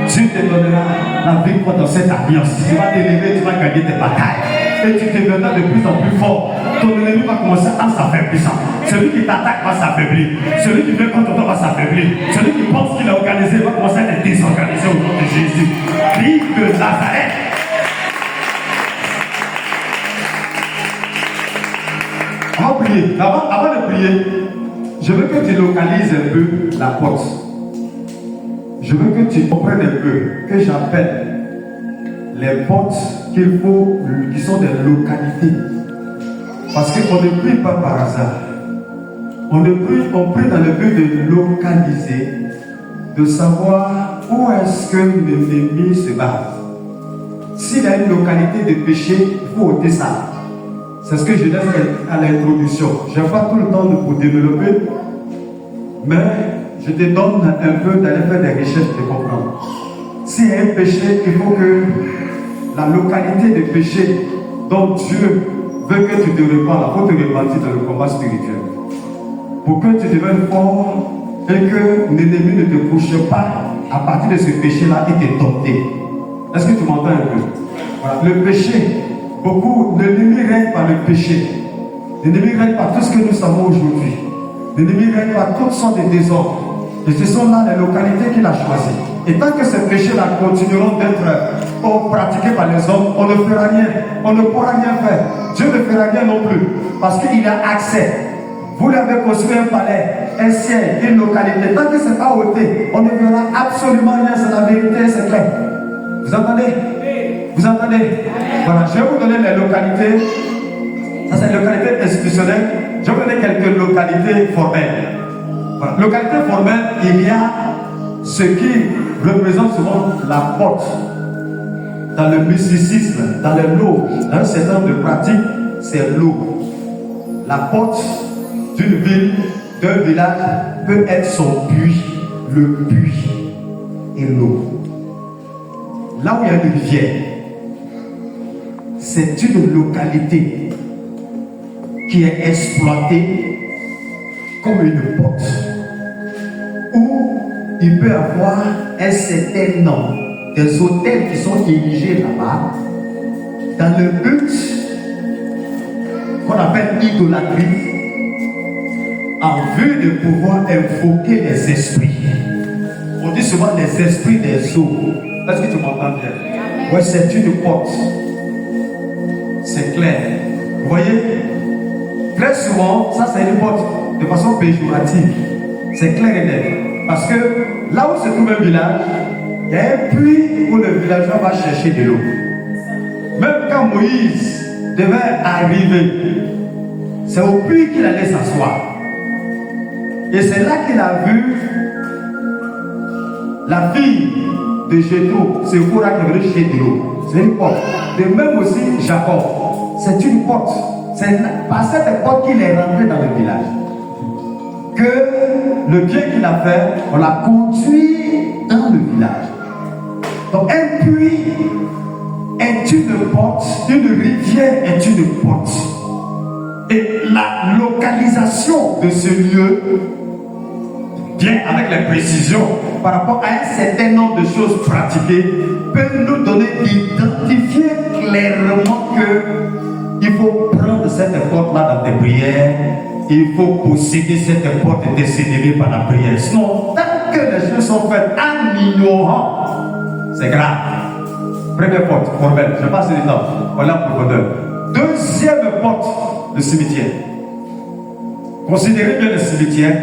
Dieu te donnera la victoire dans cette alliance. Tu vas t'élever, tu vas gagner tes batailles. Et tu deviendras de plus en plus fort. Ton ennemi va commencer à s'affaiblir. Celui qui t'attaque va s'affaiblir. Celui qui vient contre toi va s'affaiblir. Celui qui pense qu'il est organisé va commencer à être désorganisé au nom de Jésus. Christ de Nazareth. On va prier. Avant de prier, je veux que tu localises un peu la porte. Je veux que tu comprennes un peu que j'appelle les portes qui sont des localités. Parce qu'on ne prie pas par hasard. On prie dans le but de localiser, de savoir où est-ce que l'ennemi se base. S'il y a une localité de péché, il faut ôter ça. C'est ce que je laisse à l'introduction. Je n'ai pas tout le temps pour développer, mais je te donne un peu d'aller faire des recherches de comprendre. S'il y a un péché, il faut que la localité de péché dont Dieu veut que tu te répandes, il faut te repentir dans le combat spirituel. Pour que tu deviennes fort et que l'ennemi ne te couche pas à partir de ce péché-là et te dompter. Est-ce que tu m'entends un peu? Voilà. Le péché, l'ennemi règne par le péché. L'ennemi règne par tout ce que nous savons aujourd'hui. L'ennemi règne par toutes sortes de désordres. Et ce sont là les localités qu'il a choisies. Et tant que ces péchés-là continueront d'être pratiqués par les hommes, on ne fera rien. On ne pourra rien faire. Dieu ne fera rien non plus. Parce qu'il a accès. Vous l'avez construit un palais, un siège, une localité. Tant que ce n'est pas ôté, on ne verra absolument rien. C'est la vérité, c'est clair. Vous entendez? Vous entendez? Voilà, je vais vous donner les localités. Ça, c'est les localités institutionnelles. Je vais vous donner quelques localités formelles. Voilà. Localité formelle, il y a ce qui représente souvent la porte. Dans le mysticisme, dans les loges, dans un certain nombre de pratiques, c'est l'eau. La porte d'une ville, d'un village, peut être son puits, le puits et l'eau. Là où il y a une rivière, c'est une localité qui est exploitée comme une porte où il peut y avoir un certain nombre des hôtels qui sont érigés là-bas dans le but qu'on appelle idolâtrie en vue de pouvoir invoquer les esprits. On dit souvent les esprits des eaux. Est-ce que tu m'entends bien? Oui, c'est une porte. C'est clair. Vous voyez? Très souvent, ça c'est une porte de façon péjorative. C'est clair et net. Parce que là où se trouve un village, il y a un puits où le villageois va chercher de l'eau. Même quand Moïse devait arriver, c'est au puits qu'il allait s'asseoir. Et c'est là qu'il a vu la fille de Jéthro, c'est Cora qui est venue chercher de l'eau. C'est une porte. De même aussi Jacob, c'est une porte. C'est par cette porte qu'il est rentré dans le village. Que le bien qu'il a fait, on l'a conduit dans le village. Donc un puits est une porte, une rivière est une porte. Et la localisation de ce lieu vient avec les précisions par rapport à un certain nombre de choses pratiquées, peut nous donner d'identifier clairement que il faut prendre cette porte-là dans tes prières, il faut posséder cette porte et t'aider par la prière. Sinon, tant que les choses sont faites en ignorant, c'est grave. Première porte, formelle, je passe le temps, voilà pour profondeur. Deuxième porte, le cimetière. Considérez bien le cimetière,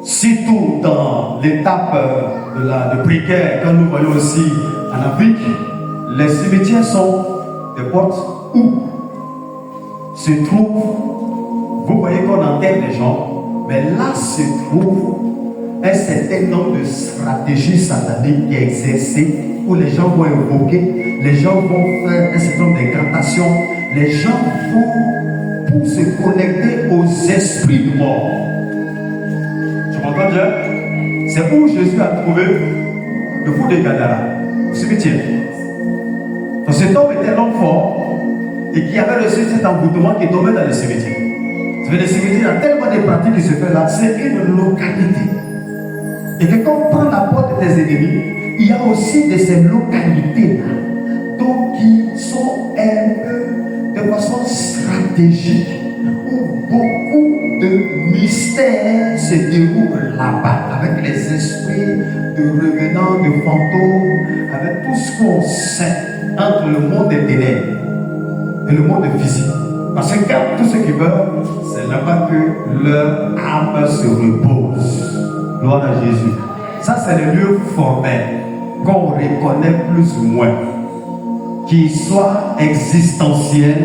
surtout dans l'étape de précaire, quand nous voyons aussi en Afrique, les cimetières sont des portes où se trouve, vous voyez qu'on enterre les gens, mais là se trouve un certain nombre de stratégies sataniques qui est exercées, où les gens vont invoquer, les gens vont faire un certain nombre d'incantations, les gens vont pour se connecter aux esprits de mort. Tu m'entends bien? C'est où Jésus a trouvé le fou de Gadara, au cimetière. Donc cet homme était l'homme fort et qui avait reçu cet envoûtement qui tombait dans le cimetière. Ça veut dire, le cimetière, il y a tellement de pratiques qui se font là, c'est une localité. Et que quand on prend la porte des ennemis, il y a aussi de ces localités-là, donc qui sont un peu de façon stratégique, où beaucoup de mystères se déroulent là-bas, avec les esprits de revenants, de fantômes, avec tout ce qu'on sait entre le monde des ténèbres et le monde physique. Parce que quand tous ceux qui meurent, c'est là-bas que leur âme se repose. Gloire à Jésus. Ça, c'est le lieu formel qu'on reconnaît plus ou moins, qui soit existentiel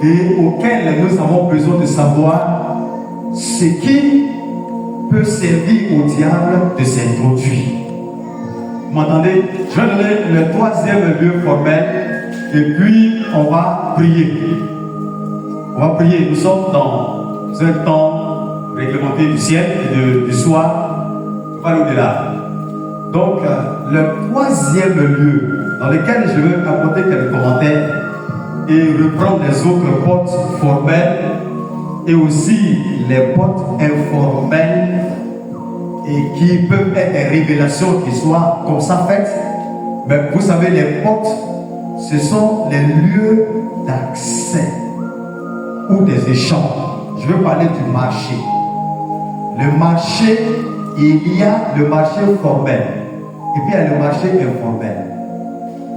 et auquel nous avons besoin de savoir ce qui peut servir au diable de s'introduire. Vous m'entendez? Je vais donner le troisième lieu formel et puis on va prier. On va prier. Nous sommes dans un temps réglementé du ciel et du soir. On va au-delà. Donc, le troisième lieu dans lequel je veux apporter quelques commentaires et reprendre les autres portes formelles et aussi les portes informelles et qui peuvent être des révélations qui soient comme ça faites. Mais vous savez, les portes, ce sont les lieux d'accès ou des échanges. Je veux parler du marché. Le marché, il y a le marché formel et puis il y a le marché informel.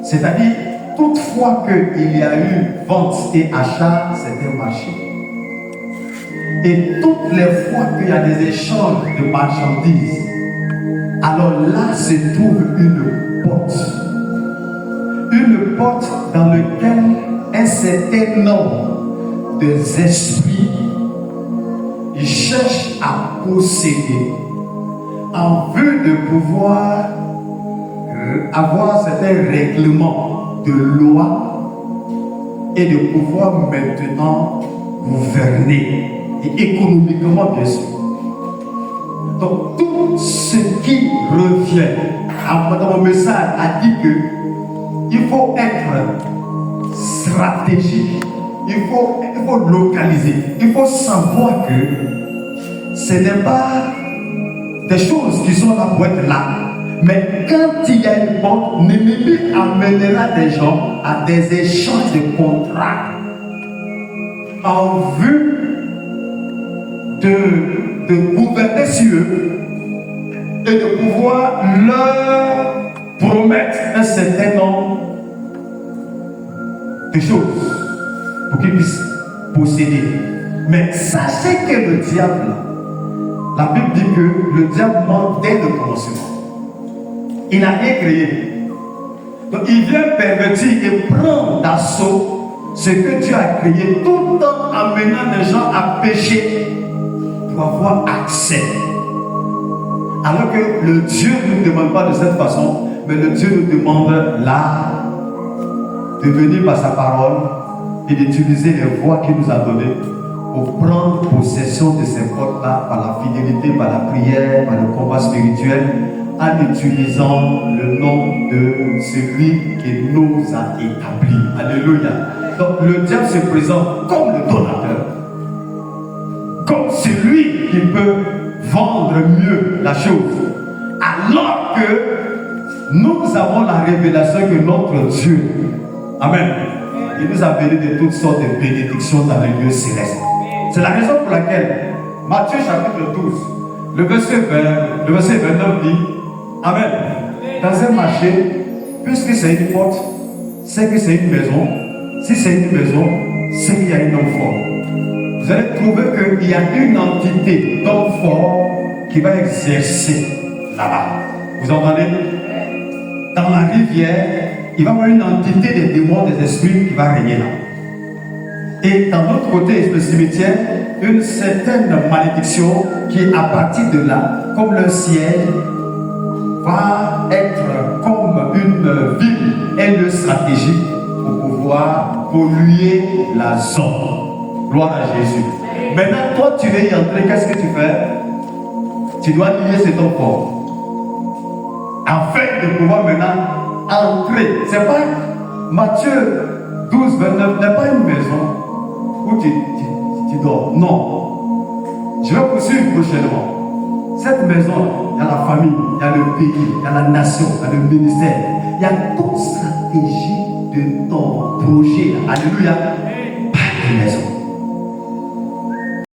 C'est-à-dire, toutefois qu'il y a eu vente et achat, c'est un marché. Et toutes les fois qu'il y a des échanges de marchandises, alors là se trouve une porte. Une porte dans laquelle un certain nombre d'esprits ils cherchent à posséder en vue de pouvoir avoir certains règlements de loi et de pouvoir maintenant gouverner, et économiquement bien sûr. Donc tout ce qui revient dans mon message a dit que il faut être stratégique, il faut localiser, il faut savoir que ce n'est pas des choses qui sont là pour être là. Mais quand il y a une porte, l'ennemi amènera des gens à des échanges de contrats en vue de gouverner sur eux et de pouvoir leur promettre un certain nombre de choses pour qu'ils puissent posséder. Mais sachez que le diable, la Bible dit que le diable ment dès le commencement. Il n'a rien créé. Donc il vient pervertir et prendre d'assaut ce que Dieu a créé, tout en amenant les gens à pécher pour avoir accès. Alors que le Dieu ne nous demande pas de cette façon, mais le Dieu nous demande là de venir par sa parole et d'utiliser les voies qu'il nous a données pour prendre possession de ces portes-là par la fidélité, par la prière, par le combat spirituel, en utilisant le nom de celui qui nous a établis. Alléluia. Donc le diable se présente comme le donateur, comme celui qui peut vendre mieux la chose, alors que nous avons la révélation que notre Dieu, Amen, il nous a béni de toutes sortes de bénédictions dans les lieux célestes. C'est la raison pour laquelle Matthieu chapitre 12, le verset 29 dit, Amen, dans un marché, puisque c'est une porte, c'est que c'est une maison. Si c'est une maison, c'est qu'il y a un homme fort. Vous allez trouver qu'il y a une entité d'homme fort qui va exercer là-bas. Vous entendez? Dans la rivière, il va y avoir une entité des démons, des esprits qui va régner là. Et dans l'autre côté, le cimetière, une certaine malédiction qui, à partir de là, comme le ciel, va être comme une ville, un lieu stratégique pour pouvoir polluer la zone. Gloire à Jésus. Maintenant, toi, tu veux y entrer, qu'est-ce que tu fais? Tu dois lier cet homme fort. Afin de pouvoir maintenant entrer. C'est pas Matthieu 12, 29, n'est pas une maison où tu dors. Non. Je vais poursuivre prochainement. Cette maison, il y a la famille, il y a le pays, il y a la nation, il y a le ministère. Il y a toute stratégie de ton projet. Alléluia.